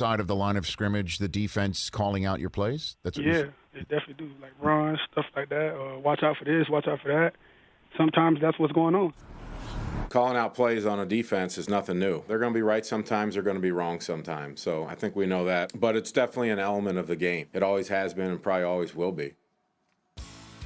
Side of the line of scrimmage, the defense calling out your plays? That's what Yeah, they definitely do. Like runs, stuff like that. Watch out for this, watch out for that. Sometimes that's what's going on. Calling out plays on a defense is nothing new. They're going to be right sometimes, they're going to be wrong sometimes. So I think we know that. But it's definitely an element of the game. It always has been and probably always will be.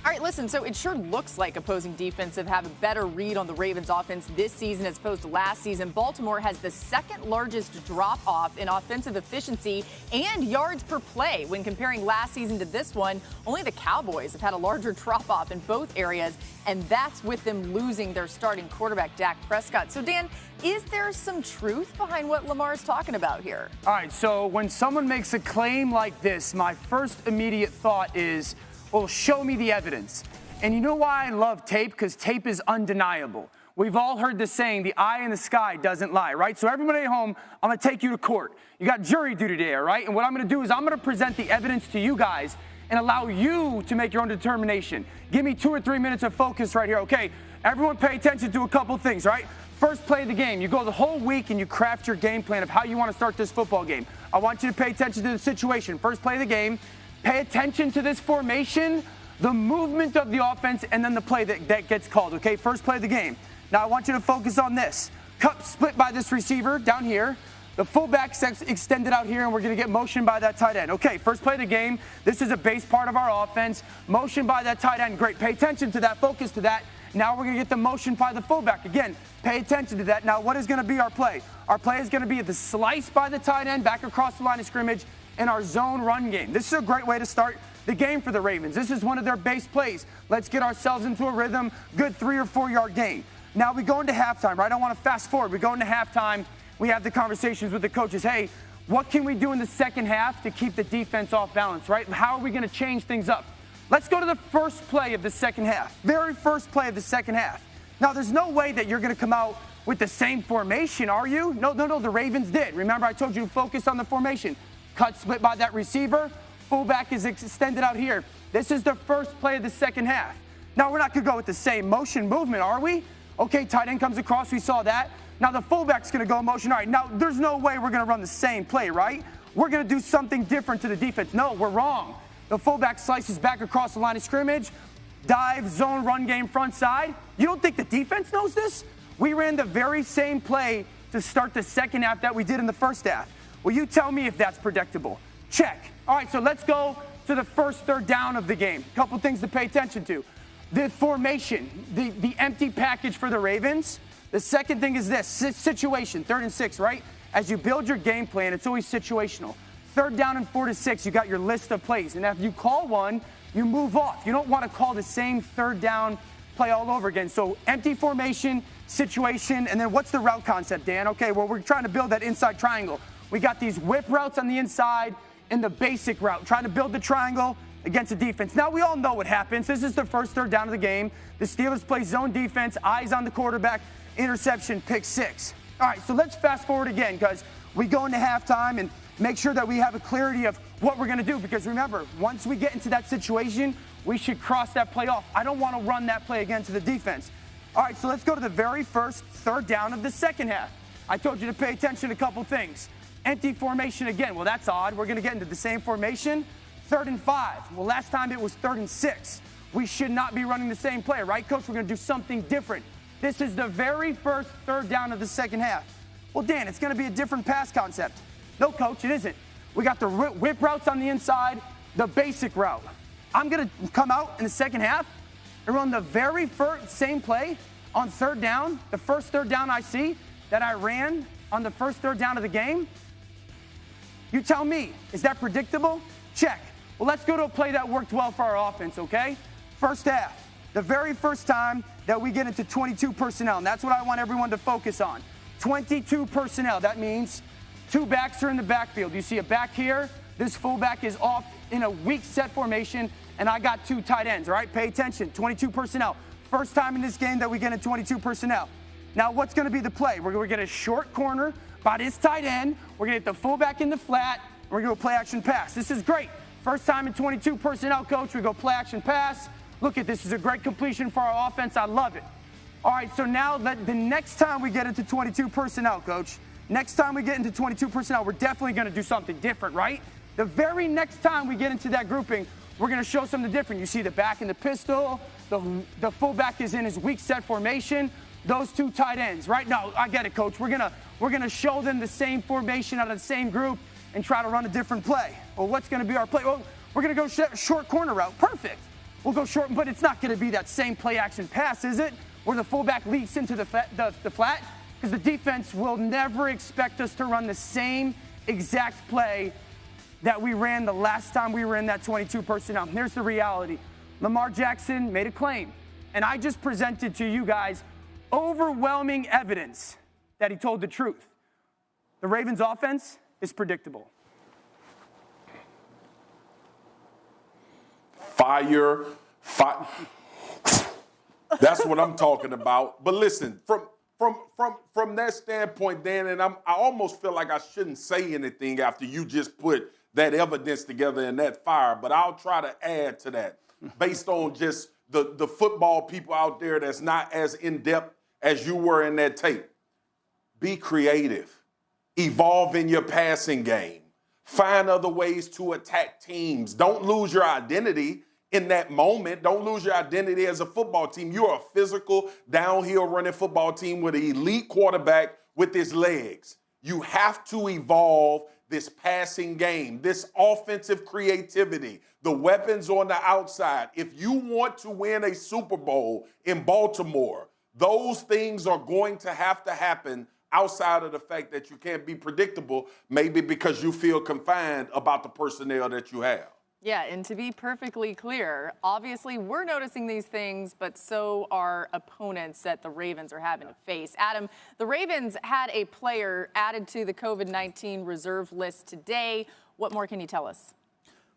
All right, listen, so it sure looks like opposing defensive have a better read on the Ravens offense this season as opposed to last season. Baltimore has the second largest drop-off in offensive efficiency and yards per play when comparing last season to this one. Only the Cowboys have had a larger drop-off in both areas, and that's with them losing their starting quarterback, Dak Prescott. So, Dan, is there some truth behind what Lamar is talking about here? All right, so when someone makes a claim like this, my first immediate thought is, well, show me the evidence. And you know why I love tape? Because tape is undeniable. We've all heard the saying, the eye in the sky doesn't lie, right? So everybody at home, I'm going to take you to court. You got jury duty today, all right? And what I'm going to do is I'm going to present the evidence to you guys and allow you to make your own determination. Give me 2 or 3 minutes of focus right here, okay? Everyone pay attention to a couple things, right? First play of the game. You go the whole week and you craft your game plan of how you want to start this football game. I want you to pay attention to the situation. First play of the game. Pay attention to this formation, the movement of the offense, and then the play that gets called, okay? First play of the game. Now I want you to focus on this. Cut split by this receiver down here. The fullback's extended out here, and we're going to get motion by that tight end. Okay, first play of the game. This is a base part of our offense. Motion by that tight end. Great. Pay attention to that. Focus to that. Now we're going to get the motion by the fullback. Again, pay attention to that. Now what is going to be our play? Our play is going to be the slice by the tight end back across the line of scrimmage in our zone run game. This is a great way to start the game for the Ravens. This is one of their base plays. Let's get ourselves into a rhythm, good 3 or 4 yard gain. Now we go into halftime, right? I want to fast forward. We go into halftime. We have the conversations with the coaches. Hey, what can we do in the second half to keep the defense off balance, right? How are we going to change things up? Let's go to the first play of the second half. Very first play of the second half. Now there's no way that you're going to come out with the same formation, are you? No, the Ravens did. Remember, I told you to focus on the formation. Cut split by that receiver. Fullback is extended out here. This is the first play of the second half. Now, we're not going to go with the same motion movement, are we? Okay, tight end comes across. We saw that. Now, the fullback's going to go motion. All right, now, there's no way we're going to run the same play, right? We're going to do something different to the defense. No, we're wrong. The fullback slices back across the line of scrimmage. Dive, zone, run game, front side. You don't think the defense knows this? We ran the very same play to start the second half that we did in the first half. Will you tell me if that's predictable? Check. All right, so let's go to the first third down of the game. A couple things to pay attention to. The formation, the empty package for the Ravens. The second thing is this, situation, 3rd and 6, right? As you build your game plan, it's always situational. 3rd down and 4 to 6, you got your list of plays. And after you call one, you move off. You don't want to call the same 3rd down play all over again. So empty formation, situation, and then what's the route concept, Dan? Okay, well, we're trying to build that inside triangle. We got these whip routes on the inside and the basic route, trying to build the triangle against the defense. Now, we all know what happens. This is the first 3rd down of the game. The Steelers play zone defense, eyes on the quarterback, interception, pick 6. All right, so let's fast forward again because we go into halftime and make sure that we have a clarity of what we're going to do because remember, once we get into that situation, we should cross that play off. I don't want to run that play again to the defense. All right, so let's go to the very first 3rd down of the second half. I told you to pay attention to a couple things. Empty formation again. Well, that's odd. We're going to get into the same formation. 3rd and 5. Well, last time it was 3rd and 6. We should not be running the same play, right, Coach? We're going to do something different. This is the very first 3rd down of the second half. Well, Dan, it's going to be a different pass concept. No, Coach, it isn't. We got the whip routes on the inside, the basic route. I'm going to come out in the second half and run the very first same play on 3rd down, the first 3rd down I see that I ran on the first 3rd down of the game. You tell me, is that predictable? Check. Well, let's go to a play that worked well for our offense, okay? First half, the very first time that we get into 22 personnel, and that's what I want everyone to focus on. 22 personnel, that means 2 backs are in the backfield. You see a back here, this fullback is off in a weak set formation, and I got 2 tight ends, all right? Pay attention, 22 personnel. First time in this game that we get in 22 personnel. Now, what's going to be the play? We're going to get a short corner by this tight end. We're going to get the fullback in the flat, and we're going to go play action pass. This is great. First time in 22 personnel, Coach, we go play action pass. Look at this. This is a great completion for our offense. I love it. All right, so now the next time we get into 22 personnel, Coach, Next time we get into 22 personnel, we're definitely going to do something different, right? The very next time we get into that grouping, we're going to show something different. You see the back in the pistol, the fullback is in his weak set formation, those two tight ends, right? No, I get it, Coach. We're gonna show them the same formation out of the same group and try to run a different play. Well, what's going to be our play? Well, we're going to go short corner route. Perfect. We'll go short, but it's not going to be that same play action pass, is it? Where the fullback leaks into the flat, because the defense will never expect us to run the same exact play that we ran the last time we were in that 22 personnel. Here's the reality. Lamar Jackson made a claim, and I just presented to you guys overwhelming evidence that he told the truth. The Ravens' offense is predictable. Fire. That's what I'm talking about. But listen, from that standpoint, Dan, and I almost feel like I shouldn't say anything after you just put that evidence together in that fire, but I'll try to add to that based on just the football people out there that's not as in-depth as you were in that tape. Be creative. Evolve in your passing game. Find other ways to attack teams. Don't lose your identity in that moment. Don't lose your identity as a football team. You're a physical, downhill running football team with an elite quarterback with his legs. You have to evolve this passing game, this offensive creativity, the weapons on the outside. If you want to win a Super Bowl in Baltimore, those things are going to have to happen outside of the fact that you can't be predictable, maybe because you feel confined about the personnel that you have. Yeah, and to be perfectly clear, obviously we're noticing these things, but so are opponents that the Ravens are having to face. Adam, the Ravens had a player added to the COVID-19 reserve list today. What more can you tell us?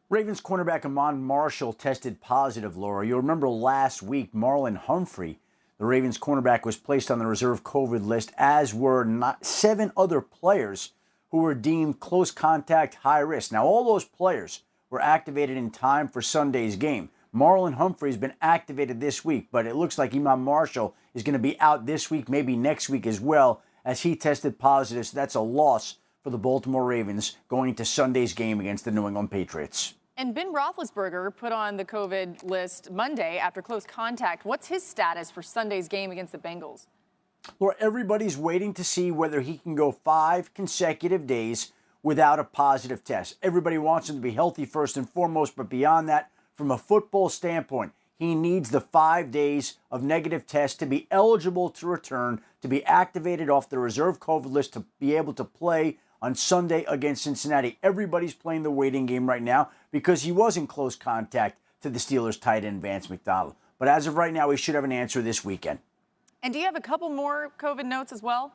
Ravens cornerback Amon Marshall tested positive, Laura. You'll remember last week, Marlon Humphrey, the Ravens cornerback, was placed on the reserve COVID list, as were 7 other players who were deemed close contact high risk. Now, all those players were activated in time for Sunday's game. Marlon Humphrey has been activated this week, but it looks like Amon Marshall is going to be out this week, maybe next week as well, as he tested positive. So that's a loss for the Baltimore Ravens going into Sunday's game against the New England Patriots. And Ben Roethlisberger put on the COVID list Monday after close contact. What's his status for Sunday's game against the Bengals? Laura, everybody's waiting to see whether he can go 5 consecutive days without a positive test. Everybody wants him to be healthy first and foremost, but beyond that, from a football standpoint, he needs the 5 days of negative tests to be eligible to return, to be activated off the reserve COVID list, to be able to play on Sunday against Cincinnati. Everybody's playing the waiting game right now because he was in close contact to the Steelers tight end Vance McDonald. But as of right now, we should have an answer this weekend. And do you have a couple more COVID notes as well?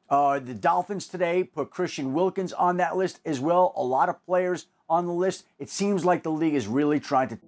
The Dolphins today put Christian Wilkins on that list as well. A lot of players on the list. It seems like the league is really trying to